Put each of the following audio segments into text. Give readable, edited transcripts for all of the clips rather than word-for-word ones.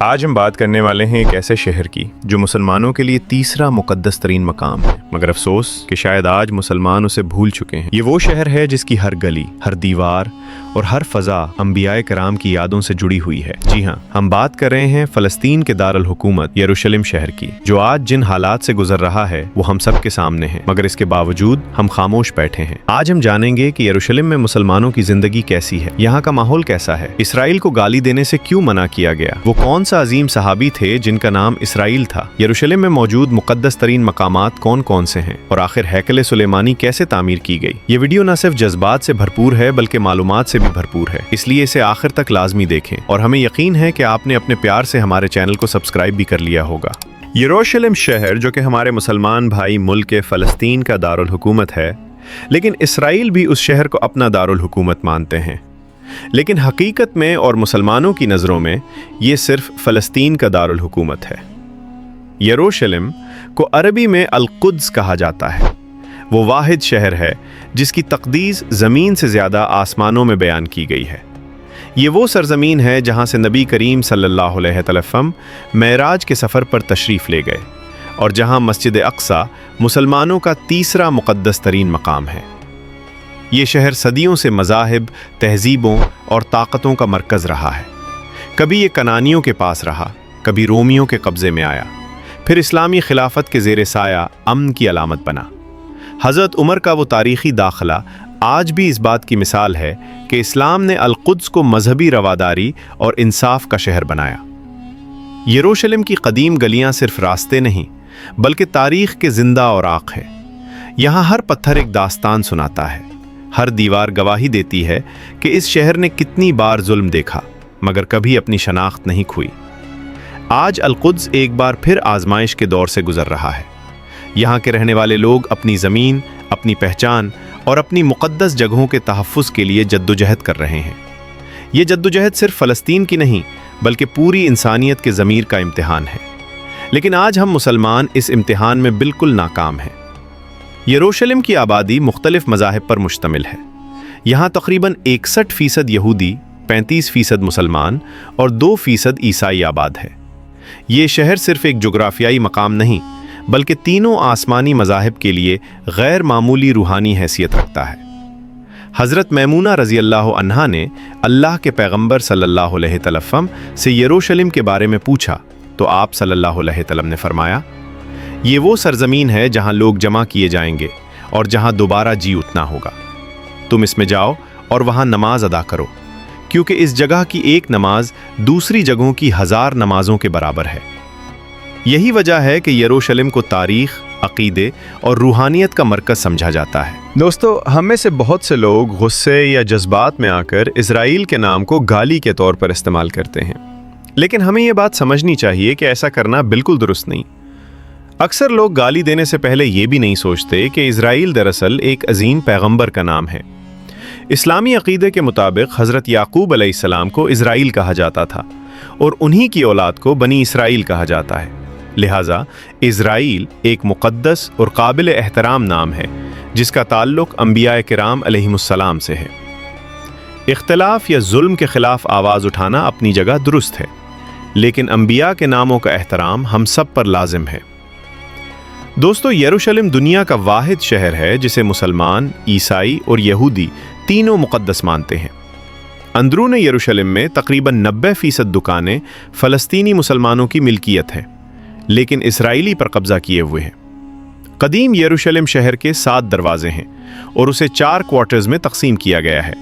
آج ہم بات کرنے والے ہیں ایک ایسے شہر کی جو مسلمانوں کے لیے تیسرا مقدس ترین مقام ہے، مگر افسوس کہ شاید آج مسلمان اسے بھول چکے ہیں۔ یہ وہ شہر ہے جس کی ہر گلی، ہر دیوار اور ہر فضا انبیاء کرام کی یادوں سے جڑی ہوئی ہے۔ جی ہاں، ہم بات کر رہے ہیں فلسطین کے دارالحکومت یروشلم شہر کی، جو آج جن حالات سے گزر رہا ہے وہ ہم سب کے سامنے ہے، مگر اس کے باوجود ہم خاموش بیٹھے ہیں۔ آج ہم جانیں گے کہ یروشلم میں مسلمانوں کی زندگی کیسی ہے، یہاں کا ماحول کیسا ہے، اسرائیل کو گالی دینے سے کیوں منع کیا گیا، وہ کون سا عظیم صحابی تھے جن کا نام اسرائیل تھا، یروشلم میں موجود مقدس ترین مقامات کون کون سے ہیں، اور آخر ہیکل سلیمانی کیسے تعمیر کی گئی۔ یہ ویڈیو نہ صرف جذبات سے بھرپور ہے بلکہ معلومات سے بھی بھرپور ہے، اس لیے اسے آخر تک لازمی دیکھیں، اور ہمیں یقین ہے کہ آپ نے اپنے پیار سے ہمارے چینل کو سبسکرائب بھی کر لیا ہوگا۔ یروشلم شہر جو کہ ہمارے مسلمان بھائی ملک فلسطین کا دارالحکومت ہے، لیکن اسرائیل بھی اس شہر کو اپنا دارالحکومت مانتے ہیں، لیکن حقیقت میں اور مسلمانوں کی نظروں میں یہ صرف فلسطین کا دارالحکومت ہے۔ یروشلم کو عربی میں القدس کہا جاتا ہے، وہ واحد شہر ہے جس کی تقدیس زمین سے زیادہ آسمانوں میں بیان کی گئی ہے۔ یہ وہ سرزمین ہے جہاں سے نبی کریم صلی اللہ علیہ وسلم معراج کے سفر پر تشریف لے گئے، اور جہاں مسجد اقصی مسلمانوں کا تیسرا مقدس ترین مقام ہے۔ یہ شہر صدیوں سے مذاہب، تہذیبوں اور طاقتوں کا مرکز رہا ہے۔ کبھی یہ کنانیوں کے پاس رہا، کبھی رومیوں کے قبضے میں آیا، پھر اسلامی خلافت کے زیر سایہ امن کی علامت بنا۔ حضرت عمر کا وہ تاریخی داخلہ آج بھی اس بات کی مثال ہے کہ اسلام نے القدس کو مذہبی رواداری اور انصاف کا شہر بنایا۔ یروشلم کی قدیم گلیاں صرف راستے نہیں بلکہ تاریخ کے زندہ اوراق ہے۔ یہاں ہر پتھر ایک داستان سناتا ہے، ہر دیوار گواہی دیتی ہے کہ اس شہر نے کتنی بار ظلم دیکھا مگر کبھی اپنی شناخت نہیں کھوئی۔ آج القدس ایک بار پھر آزمائش کے دور سے گزر رہا ہے۔ یہاں کے رہنے والے لوگ اپنی زمین، اپنی پہچان اور اپنی مقدس جگہوں کے تحفظ کے لیے جدوجہد کر رہے ہیں۔ یہ جدوجہد صرف فلسطین کی نہیں بلکہ پوری انسانیت کے ضمیر کا امتحان ہے، لیکن آج ہم مسلمان اس امتحان میں بالکل ناکام ہیں۔ یروشلم کی آبادی مختلف مذاہب پر مشتمل ہے۔ یہاں تقریباً 61% یہودی، 35% مسلمان اور 2% عیسائی آباد ہے۔ یہ شہر صرف ایک جغرافیائی مقام نہیں بلکہ تینوں آسمانی مذاہب کے لیے غیر معمولی روحانی حیثیت رکھتا ہے۔ حضرت میمونہ رضی اللہ عنہا نے اللہ کے پیغمبر صلی اللہ علیہ وسلم سے یروشلم کے بارے میں پوچھا تو آپ صلی اللہ علیہ وسلم نے فرمایا، یہ وہ سرزمین ہے جہاں لوگ جمع کیے جائیں گے اور جہاں دوبارہ جی اٹھنا ہوگا۔ تم اس میں جاؤ اور وہاں نماز ادا کرو، کیونکہ اس جگہ کی ایک نماز دوسری جگہوں کی 1000 نمازوں کے برابر ہے۔ یہی وجہ ہے کہ یروشلم کو تاریخ، عقیدے اور روحانیت کا مرکز سمجھا جاتا ہے۔ دوستو، ہم میں سے بہت سے لوگ غصے یا جذبات میں آ کر اسرائیل کے نام کو گالی کے طور پر استعمال کرتے ہیں، لیکن ہمیں یہ بات سمجھنی چاہیے کہ ایسا کرنا بالکل درست نہیں۔ اکثر لوگ گالی دینے سے پہلے یہ بھی نہیں سوچتے کہ اسرائیل دراصل ایک عظیم پیغمبر کا نام ہے۔ اسلامی عقیدے کے مطابق حضرت یعقوب علیہ السلام کو اسرائیل کہا جاتا تھا، اور انہی کی اولاد کو بنی اسرائیل کہا جاتا ہے۔ لہٰذا اسرائیل ایک مقدس اور قابل احترام نام ہے جس کا تعلق انبیاء کرام علیہم السلام سے ہے۔ اختلاف یا ظلم کے خلاف آواز اٹھانا اپنی جگہ درست ہے، لیکن انبیاء کے ناموں کا احترام ہم سب پر لازم ہے۔ دوستو، یروشلم دنیا کا واحد شہر ہے جسے مسلمان، عیسائی اور یہودی تینوں مقدس مانتے ہیں۔ اندرون یروشلم میں تقریباً 90% دکانیں فلسطینی مسلمانوں کی ملکیت ہیں، لیکن اسرائیلی پر قبضہ کیے ہوئے ہیں۔ قدیم یروشلم شہر کے 7 دروازے ہیں اور اسے 4 کوارٹرز میں تقسیم کیا گیا ہے: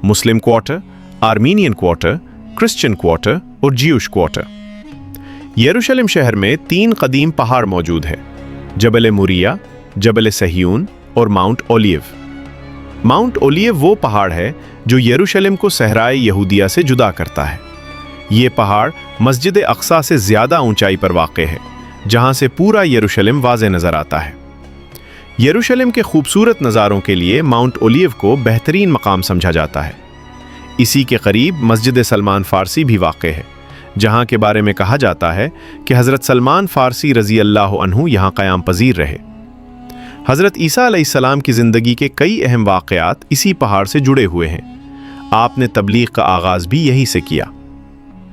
مسلم quarter, Armenian quarter, Christian quarter اور جیوش کوارٹر۔ یروشلم شہر میں 3 قدیم پہاڑ موجود ہیں: جبل موریہ، جبل صہیون اور ماؤنٹ اولیو۔ ماؤنٹ اولیو وہ پہاڑ ہے جو یروشلم کو صحرائے یہودیہ سے جدا کرتا ہے۔ یہ پہاڑ مسجد اقصی سے زیادہ اونچائی پر واقع ہے، جہاں سے پورا یروشلم واضح نظر آتا ہے۔ یروشلم کے خوبصورت نظاروں کے لیے ماؤنٹ اولیو کو بہترین مقام سمجھا جاتا ہے۔ اسی کے قریب مسجد سلمان فارسی بھی واقع ہے، جہاں کے بارے میں کہا جاتا ہے کہ حضرت سلمان فارسی رضی اللہ عنہ یہاں قیام پذیر رہے۔ حضرت عیسیٰ علیہ السلام کی زندگی کے کئی اہم واقعات اسی پہاڑ سے جڑے ہوئے ہیں۔ آپ نے تبلیغ کا آغاز بھی یہی سے کیا۔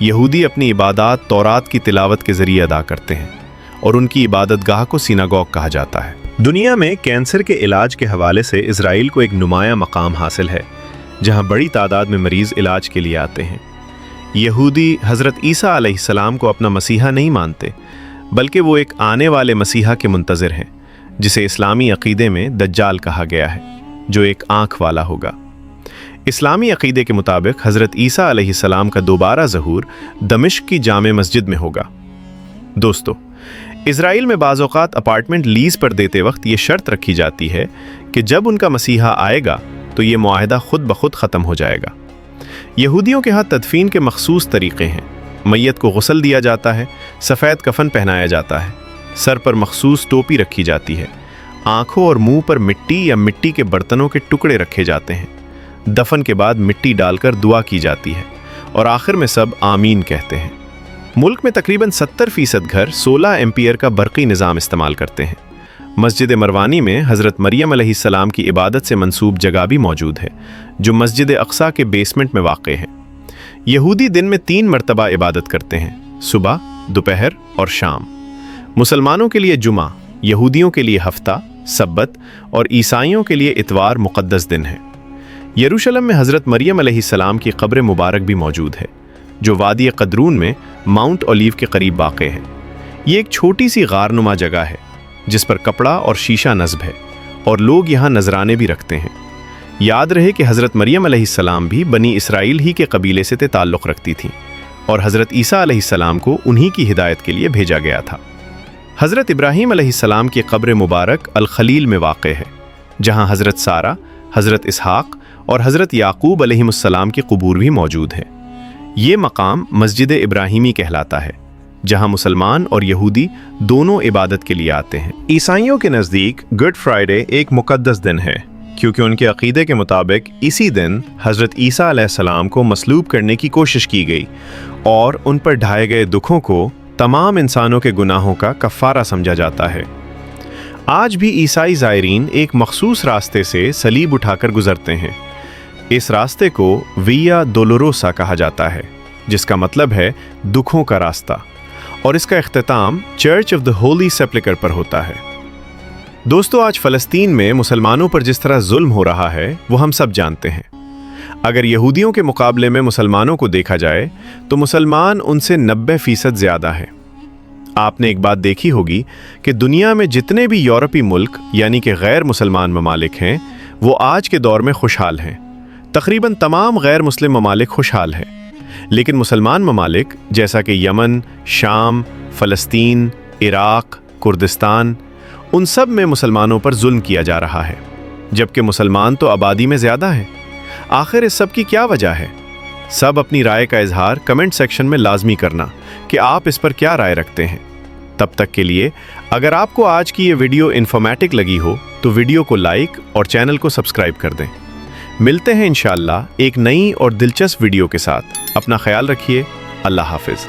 یہودی اپنی عبادات تورات کی تلاوت کے ذریعے ادا کرتے ہیں اور ان کی عبادت گاہ کو سیناگوگ کہا جاتا ہے۔ دنیا میں کینسر کے علاج کے حوالے سے اسرائیل کو ایک نمایاں مقام حاصل ہے، جہاں بڑی تعداد میں مریض علاج کے لیے آتے ہیں۔ یہودی حضرت عیسیٰ علیہ السلام کو اپنا مسیحا نہیں مانتے، بلکہ وہ ایک آنے والے مسیحا کے منتظر ہیں، جسے اسلامی عقیدے میں دجال کہا گیا ہے، جو ایک آنکھ والا ہوگا۔ اسلامی عقیدے کے مطابق حضرت عیسیٰ علیہ السلام کا دوبارہ ظہور دمشق کی جامع مسجد میں ہوگا۔ دوستو، اسرائیل میں بعض اوقات اپارٹمنٹ لیز پر دیتے وقت یہ شرط رکھی جاتی ہے کہ جب ان کا مسیحا آئے گا تو یہ معاہدہ خود بخود ختم ہو جائے گا۔ یہودیوں کے ہاں تدفین کے مخصوص طریقے ہیں۔ میت کو غسل دیا جاتا ہے، سفید کفن پہنایا جاتا ہے، سر پر مخصوص ٹوپی رکھی جاتی ہے، آنکھوں اور منہ پر مٹی یا مٹی کے برتنوں کے ٹکڑے رکھے جاتے ہیں، دفن کے بعد مٹی ڈال کر دعا کی جاتی ہے اور آخر میں سب آمین کہتے ہیں۔ ملک میں تقریباً 70% گھر 16 ایمپیئر کا برقی نظام استعمال کرتے ہیں۔ مسجد مروانی میں حضرت مریم علیہ السلام کی عبادت سے منسوب جگہ بھی موجود ہے، جو مسجد اقصیٰ کے بیسمنٹ میں واقع ہے۔ یہودی دن میں 3 مرتبہ عبادت کرتے ہیں، صبح، دوپہر اور شام۔ مسلمانوں کے لیے جمعہ، یہودیوں کے لیے ہفتہ، سبت اور عیسائیوں کے لیے اتوار مقدس دن ہے۔ یروشلم میں حضرت مریم علیہ السلام کی قبر مبارک بھی موجود ہے، جو وادی قدرون میں ماؤنٹ اولیو کے قریب واقع ہے۔ یہ ایک چھوٹی سی غارنما جگہ ہے جس پر کپڑا اور شیشہ نصب ہے، اور لوگ یہاں نذرانے بھی رکھتے ہیں۔ یاد رہے کہ حضرت مریم علیہ السلام بھی بنی اسرائیل ہی کے قبیلے سے تعلق رکھتی تھیں، اور حضرت عیسیٰ علیہ السلام کو انہی کی ہدایت کے لیے بھیجا گیا تھا۔ حضرت ابراہیم علیہ السلام کی قبر مبارک الخلیل میں واقع ہے، جہاں حضرت سارہ، حضرت اسحاق اور حضرت یعقوب علیہ السلام کی قبور بھی موجود ہے۔ یہ مقام مسجد ابراہیمی کہلاتا ہے، جہاں مسلمان اور یہودی دونوں عبادت کے لیے آتے ہیں۔ عیسائیوں کے نزدیک گڈ فرائیڈے ایک مقدس دن ہے، کیونکہ ان کے عقیدے کے مطابق اسی دن حضرت عیسیٰ علیہ السلام کو مصلوب کرنے کی کوشش کی گئی اور ان پر ڈھائے گئے دکھوں کو تمام انسانوں کے گناہوں کا کفارہ سمجھا جاتا ہے۔ آج بھی عیسائی زائرین ایک مخصوص راستے سے صلیب اٹھا کر گزرتے ہیں۔ اس راستے کو ویا دولوروسا کہا جاتا ہے، جس کا مطلب ہے دکھوں کا راستہ، اور اس کا اختتام چرچ آف دا ہولی سیپلکر پر ہوتا ہے۔ دوستو، آج فلسطین میں مسلمانوں پر جس طرح ظلم ہو رہا ہے وہ ہم سب جانتے ہیں۔ اگر یہودیوں کے مقابلے میں مسلمانوں کو دیکھا جائے تو مسلمان ان سے 90% زیادہ ہے۔ آپ نے ایک بات دیکھی ہوگی کہ دنیا میں جتنے بھی یورپی ملک یعنی کہ غیر مسلمان ممالک ہیں، وہ آج کے دور میں خوشحال ہیں۔ تقریباً تمام غیر مسلم ممالک خوشحال ہیں، لیکن مسلمان ممالک جیسا کہ یمن، شام، فلسطین، عراق، کردستان، ان سب میں مسلمانوں پر ظلم کیا جا رہا ہے، جبکہ مسلمان تو آبادی میں زیادہ ہیں۔ آخر اس سب کی کیا وجہ ہے؟ سب اپنی رائے کا اظہار کمنٹ سیکشن میں لازمی کرنا کہ آپ اس پر کیا رائے رکھتے ہیں۔ تب تک کے لیے اگر آپ کو آج کی یہ ویڈیو انفارمیٹک لگی ہو تو ویڈیو کو لائک اور چینل کو سبسکرائب کر دیں۔ ملتے ہیں انشاءاللہ ایک نئی اور دلچسپ ویڈیو کے ساتھ۔ اپنا خیال رکھیے۔ اللہ حافظ۔